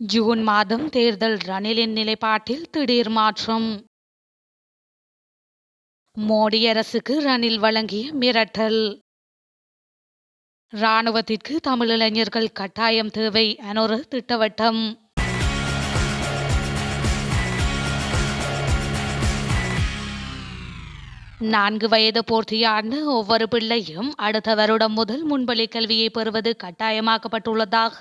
June மாதம் தேர்தல் ரணிலின் நிலைப்பாட்டில் திடீர் மாற்றம். மோடி அரசுக்கு ரணில் வழங்கிய மிரட்டல். இராணுவத்திற்கு தமிழ் இளைஞர்கள் கட்டாயம் தேவை என ஒரு திட்டவட்டம். 4 வயது பூர்த்தியான ஒவ்வொரு பிள்ளையும் அடுத்த வருடம் முதல் முன்பள்ளி கல்வியை பெறுவது கட்டாயமாக்கப்பட்டுள்ளதாக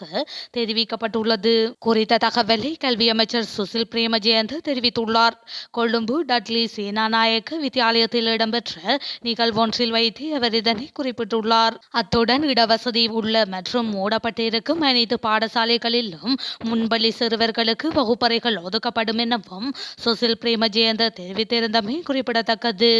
தெரிவிக்கப்பட்டுள்ளது. குறித்த தகவலை கல்வி அமைச்சர் சுசில் பிரேமஜயந்த தெரிவித்துள்ளார். கொழும்பு டட்லி சேனாநாயக்க வித்தியாலயத்தில் இடம்பெற்ற நிகழ்வொன்றில் வைத்து அவர் இதனை குறிப்பிட்டுள்ளார். அத்துடன் இடவசதி உள்ள மற்றும் மூடப்பட்டிருக்கும் அனைத்து பாடசாலைகளிலும் முன்பள்ளி சிறுவர்களுக்கு வகுப்பறைகள் ஒதுக்கப்படும் எனவும் சுசில் பிரேமஜயந்த தெரிவித்திருந்தமை குறிப்பிடத்தக்கது.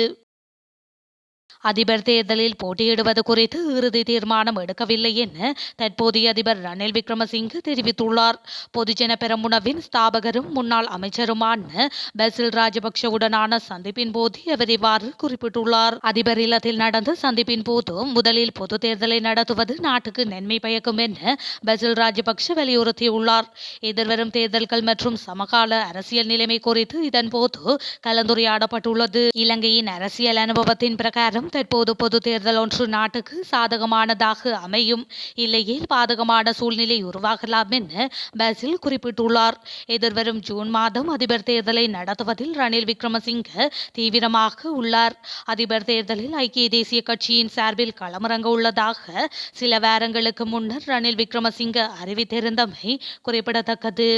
அதிபர் தேர்தலில் போட்டியிடுவது குறித்து இறுதி தீர்மானம் எடுக்கவில்லை என தற்போதைய அதிபர் ரணில் விக்ரமசிங்கே தெரிவித்துள்ளார். பொதுஜன பெரமுனவின் ஸ்தாபகரும் முன்னாள் அமைச்சருமான பசில் ராஜபக்ஷவுடனான சந்திப்பின் போது அவர் இவ்வாறு குறிப்பிட்டுள்ளார். அதிபர் இல்லத்தில் நடந்த சந்திப்பின் போது முதலில் பொது தேர்தலை நடத்துவது நாட்டுக்கு நன்மை பயக்கும் என பசில் ராஜபக்ஷ வலியுறுத்தியுள்ளார். எதிர்வரும் தேர்தல்கள் மற்றும் சமகால அரசியல் நிலைமை குறித்து இதன்போது கலந்துரையாடப்பட்டுள்ளது. இலங்கையின் அரசியல் அனுபவத்தின் பிரகாரம் தற்போது பொது தேர்தல் ஒன்று நாட்டுக்கு சாதகமானதாக அமையும், இல்லையேல் பாதகமான சூழ்நிலை உருவாகலாம் என பசில் குறிப்பிட்டுள்ளார். எதிர்வரும் ஜூன் மாதம் அதிபர் தேர்தலை நடத்துவதில் ரணில் விக்ரமசிங்கே தீவிரமாக உள்ளார். அதிபர் தேர்தலில் ஐக்கிய தேசிய கட்சியின் சார்பில் களமிறங்க உள்ளதாக சில வாரங்களுக்கு முன்னர் ரணில் விக்ரமசிங்கே அறிவித்திருந்தமை குறிப்பிடத்தக்கது.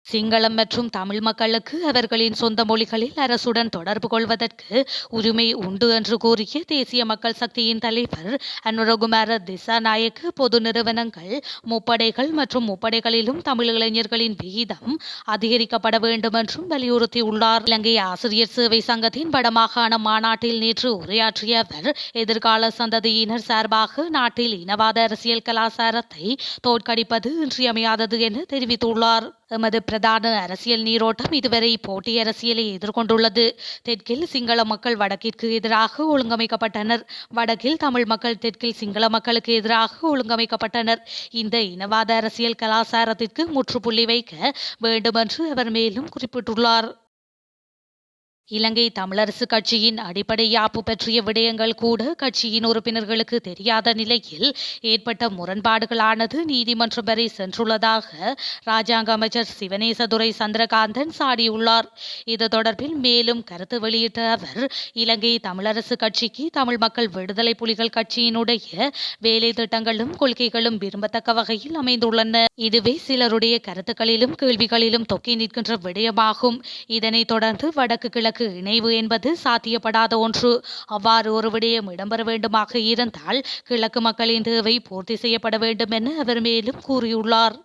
சிங்களம் மற்றும் தமிழ் மக்களுக்கு அவர்களின் சொந்த மொழிகளில் அரசுடன் தொடர்பு கொள்வதற்கு உரிமை உண்டு என்று கூறிய தேசிய மக்கள் சக்தியின் தலைவர் அனுரகுமார திசாநாயக்க பொது நிறுவனங்கள், முப்படைகள் மற்றும் முப்படைகளிலும் தமிழ் இளைஞர்களின் விகிதம் அதிகரிக்கப்பட வேண்டும் என்றும் வலியுறுத்தியுள்ளார். இலங்கை ஆசிரியர் சேவை சங்கத்தின் வடமாகாண மாநாட்டில் நேற்று உரையாற்றிய அவர் எதிர்கால சந்ததியினர் சார்பாக நாட்டில் இனவாத அரசியல் கலாச்சாரத்தை தோற்கடிப்பது இன்றியமையாதது என தெரிவித்துள்ளார். எமது பிரதான அரசியல் நீரோட்டம் இதுவரை போட்டி அரசியலை எதிர்கொண்டுள்ளது. தெற்கில் சிங்கள மக்கள் வடக்கிற்கு எதிராக ஒழுங்கமைக்கப்பட்டனர். வடக்கில் தமிழ் மக்கள் தெற்கில் சிங்கள மக்களுக்கு எதிராக ஒழுங்கமைக்கப்பட்டனர். இந்த இனவாத அரசியல் கலாச்சாரத்திற்கு முற்றுப்புள்ளி வைக்க வேண்டுமென்று அவர் மேலும் குறிப்பிட்டுள்ளார். இலங்கை தமிழரசு கட்சியின் அடிப்படை யாப்பு பற்றிய விடயங்கள் கூட கட்சியின் உறுப்பினர்களுக்கு தெரியாத நிலையில் ஏற்பட்ட முரண்பாடுகளானது நீதிமன்றம் வரை சென்றுள்ளதாக இராஜாங்க அமைச்சர் சிவனேசதுரை சந்திரகாந்தன் சாடியுள்ளார். இது தொடர்பில் மேலும் கருத்து வெளியிட்ட அவர், இலங்கை தமிழரசு கட்சிக்கு தமிழ் மக்கள் விடுதலை புலிகள் கட்சியினுடைய வேலை திட்டங்களும் கொள்கைகளும் விரும்பத்தக்க வகையில் அமைந்துள்ளன. இதுவே சிலருடைய கருத்துக்களிலும் கேள்விகளிலும் தொக்கி நிற்கின்ற விடயமாகும். இதனைத் தொடர்ந்து வடக்கு கிழக்கு இணைவு என்பது சாத்தியப்படாத ஒன்று. அவ்வாறு ஒரு விடயம் இடம்பெற வேண்டுமாக இருந்தால் கிழக்கு மக்களின் தேவை பூர்த்தி செய்யப்பட வேண்டும் என அவர் மேலும் கூறியுள்ளார்.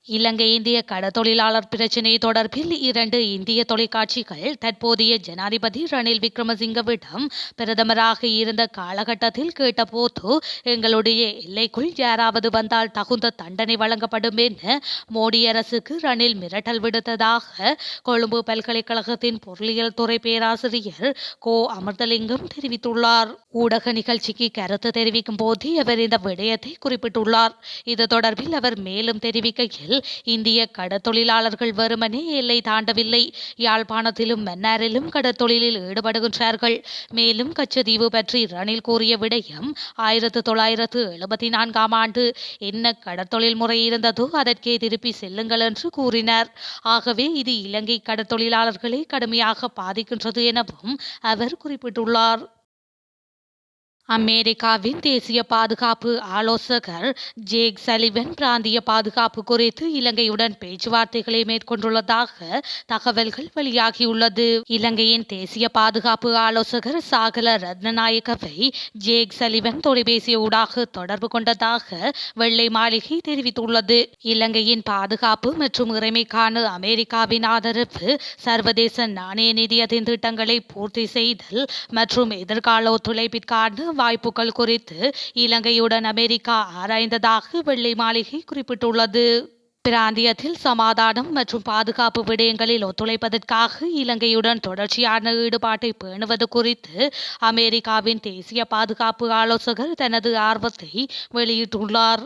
இலங்கை இந்திய கடத்தொழிலாளர் பிரச்சினை தொடர்பில் 2 இந்திய தொலைக்காட்சிகள் தற்போதைய ஜனாதிபதி ரணில் விக்ரமசிங்கவிடம் பிரதமராக இருந்த காலகட்டத்தில் கேட்டபோது, எங்களுடைய எல்லைக்குள் யாராவது வந்தால் தகுந்த தண்டனை வழங்கப்படும் என மோடி அரசுக்கு ரணில் மிரட்டல் விடுத்ததாக கொழும்பு பல்கலைக்கழகத்தின் பொருளியல் துறை பேராசிரியர் கோ அமிர்தலிங்கம் தெரிவித்துள்ளார். ஊடக நிகழ்ச்சிக்கு கருத்து தெரிவிக்கும் போது அவர் இந்த விடயத்தை குறிப்பிட்டுள்ளார். இது தொடர்பில் அவர் மேலும் தெரிவிக்கையில், இந்திய கடற்தொழிலாளர்கள் வெறுமனே எல்லை தாண்டவில்லை, யாழ்ப்பாணத்திலும் மன்னாரிலும் கடற்தொழிலில் ஈடுபடுகின்றார்கள். மேலும் கச்சதீவு பற்றி ரணில் கூறிய விடயம் 1974ஆம் ஆண்டு என்ன கடற்தொழில் முறை இருந்ததோ அதற்கே திருப்பி செல்லுங்கள் என்று கூறினார். ஆகவே இது இலங்கை கடற்தொழிலாளர்களை கடுமையாக பாதிக்கின்றது எனவும் அவர் குறிப்பிட்டுள்ளார். அமெரிக்காவின் தேசிய பாதுகாப்பு ஆலோசகர் ஜேக் சலிவன் பிராந்திய பாதுகாப்பு குறித்து இலங்கையுடன் பேச்சுவார்த்தைகளை மேற்கொண்டுள்ளதாக தகவல்கள் வெளியாகியுள்ளது. இலங்கையின் தேசிய பாதுகாப்பு ஆலோசகர் சாகல ரத்னநாயக்கவை ஜேக் சலிவன் தொலைபேசி ஊடாக தொடர்பு கொண்டதாக வெள்ளை மாளிகை தெரிவித்துள்ளது. இலங்கையின் பாதுகாப்பு மற்றும் இறைமைக்கான அமெரிக்காவின் ஆதரவு, சர்வதேச நாணய நிதியத்தின் திட்டங்களை பூர்த்தி செய்தல் மற்றும் எதிர்கால ஒத்துழைப்பிற்கான வாய்ப்புகள் குறித்து இலங்கையுடன் அமெரிக்கா ஆராய்ந்ததாக வெள்ளை மாளிகை குறிப்பிட்டுள்ளது. பிராந்தியத்தில் சமாதானம் மற்றும் பாதுகாப்பு விடயங்களில் ஒத்துழைப்பதற்காக இலங்கையுடன் தொடர்ச்சியான ஈடுபாட்டை பேணுவது குறித்து அமெரிக்காவின் தேசிய பாதுகாப்பு ஆலோசகர் தனது ஆர்வத்தை வெளியிட்டுள்ளார்.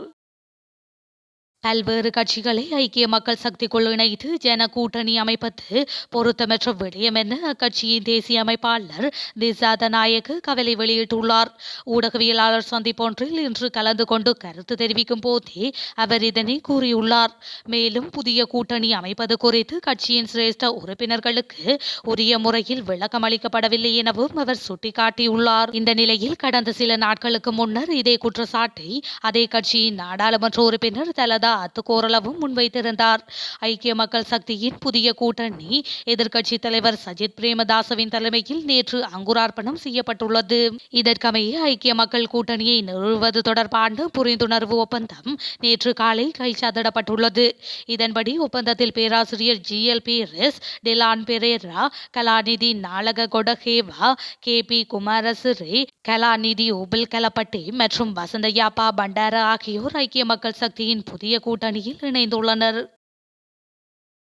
பல்வேறு கட்சிகளை ஐக்கிய மக்கள் சக்திக்குள் இணைத்து ஜன கூட்டணி அமைப்பது பொருத்தமற்ற விடயம் என அக்கட்சியின் தேசிய அமைப்பாளர் திசாத நாயக்கு கவலை வெளியிட்டுள்ளார். ஊடகவியலாளர் சந்திப்பொன்றில் இன்று கலந்து கொண்டு கருத்து தெரிவிக்கும் போதே அவர் இதனை கூறியுள்ளார். மேலும் புதிய கூட்டணி அமைப்பது குறித்து கட்சியின் சிரேஷ்ட உறுப்பினர்களுக்கு உரிய முறையில் விளக்கம் அளிக்கப்படவில்லை எனவும் அவர் சுட்டிக்காட்டியுள்ளார். இந்த நிலையில் கடந்த சில நாட்களுக்கு முன்னர் இதே குற்றச்சாட்டை அதே கட்சியின் நாடாளுமன்ற உறுப்பினர் தலதா அத்துக்கோரளவும் முன்வைத்திருந்தார். ஐக்கிய மக்கள் சக்தியின் புதிய கூட்டணி எதிர்க்கட்சித் தலைவர் சஜித் பிரேமதாசவின் தலைமையில் நேற்று அங்குரார்ப்பணம் செய்யப்பட்டுள்ளது. இதற்கமைய ஐக்கிய மக்கள் கூட்டணியை நிறுவுவது தொடர்பான புரிந்துணர்வு ஒப்பந்தம் நேற்று காலை கைச்சாத்திடப்பட்டுள்ளது. இதன்படி ஒப்பந்தத்தில் பேராசிரியர் GL பீரிஸ், டெலான் பெரேரா, கலாநிதி நாலக கொடஹேவா, KP குமாரசிறி, கலாநிதி உபில் கலப்பட்டி மற்றும் வசந்தயாப்பா பண்டார ஆகியோர் ஐக்கிய மக்கள் சக்தியின் புதிய கூட்டணியில் இணைந்துள்ளனர்.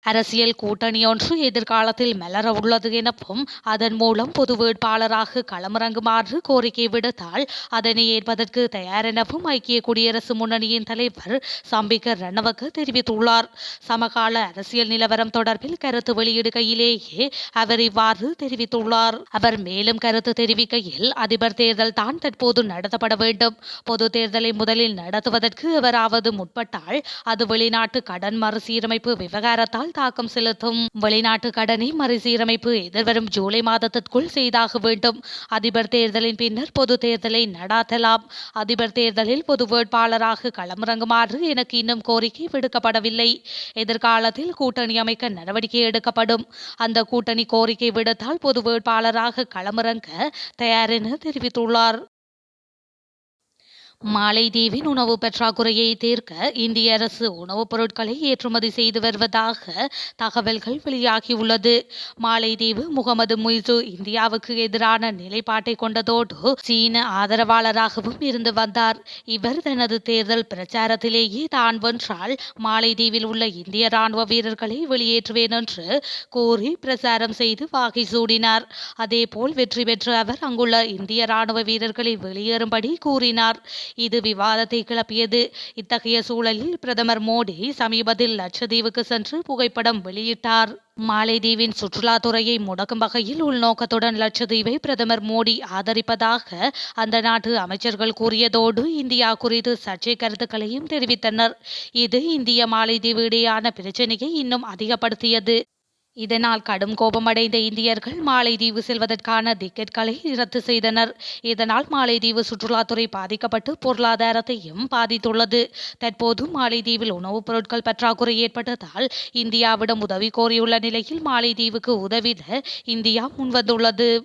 அரசியல் கூட்டணி ஒன்று எதிர்காலத்தில் மலர உள்ளது எனவும் அதன் மூலம் பொது வேட்பாளராக களமிறங்குமாறு கோரிக்கை விடுத்தால் அதனை ஏற்பதற்கு தயார் எனவும் ஐக்கிய குடியரசு முன்னணியின் தலைவர் சம்பிக்க ரணவக்க தெரிவித்துள்ளார். சமகால அரசியல் நிலவரம் தொடர்பில் கருத்து வெளியிடுகையிலேயே அவர் இவ்வாறு தெரிவித்துள்ளார். அவர் மேலும் கருத்து தெரிவிக்கையில், அதிபர் தேர்தல் தான் தற்போது நடத்தப்பட வேண்டும். பொது தேர்தலை முதலில் நடத்துவதற்கு எவராவது முற்பட்டால் அது வெளிநாட்டு கடன் மறுசீரமைப்பு விவகாரத்தால் தாக்கம் செலுத்தும். வெளிநாட்டு கடனை மறுசீரமைப்பு எதிர்வரும் ஜூலை மாதத்திற்குள் செய்தாக வேண்டும். அதிபர் தேர்தலின் பின்னர் பொது தேர்தலை நடாத்தலாம். அதிபர் தேர்தலில் பொது வேட்பாளராக களமிறங்குமாறு எனக்கு இன்னும் கோரிக்கை விடுக்கப்படவில்லை. எதிர்காலத்தில் கூட்டணி அமைக்க நடவடிக்கை எடுக்கப்படும். அந்த கூட்டணி கோரிக்கை விடுத்தால் பொது வேட்பாளராக களமிறங்க தயார் என தெரிவித்துள்ளார். மாலைதீவின் உணவு பற்றாக்குறையை தீர்க்க இந்திய அரசு உணவுப் பொருட்களை ஏற்றுமதி செய்து வருவதாக தகவல்கள் வெளியாகியுள்ளது. மாலைதீவு முகமது முய்சு இந்தியாவுக்கு எதிரான நிலைப்பாட்டை கொண்டதோடு சீன ஆதரவாளராகவும் இருந்து வந்தார். இவர் தனது தேர்தல் பிரச்சாரத்திலேயே தான் வென்றால் மாலைதீவில் உள்ள இந்திய ராணுவ வீரர்களை வெளியேற்றுவேன் என்று கூறி பிரச்சாரம் செய்து வாகை சூடினார். அதேபோல் வெற்றி பெற்ற அவர் அங்குள்ள இந்திய ராணுவ வீரர்களை வெளியேறும்படி கூறினார். இது விவாதத்தை கிளப்பியது. இத்தகைய சூழலில் பிரதமர் மோடி சமீபத்தில் லட்சத்தீவுக்கு சென்று புகைப்படம் வெளியிட்டார். மாலைதீவின் சுற்றுலாத்துறையை முடக்கும் வகையில் உள்நோக்கத்துடன் லட்சத்தீவை பிரதமர் மோடி ஆதரிப்பதாக அந்த நாட்டு அமைச்சர்கள் கூறியதோடு இந்தியா குறித்து சர்ச்சை கருத்துக்களையும் தெரிவித்தனர். இது இந்திய மாலைதீவு இடையான பிரச்சினையை இன்னும் அதிகப்படுத்தியது. இதனால் கடும் கோபமடைந்த இந்தியர்கள் மாலைதீவு செல்வதற்கான டிக்கெட்களை ரத்து செய்தனர். இதனால் மாலைதீவு சுற்றுலாத்துறை பாதிக்கப்பட்டு பொருளாதாரத்தையும் பாதித்துள்ளது. தற்போது மாலைதீவில் உணவுப் பொருட்கள் பற்றாக்குறை ஏற்பட்டதால் இந்தியாவிடம் உதவி கோரியுள்ள நிலையில் மாலைதீவுக்கு உதவிட இந்தியா முன்வந்துள்ளது.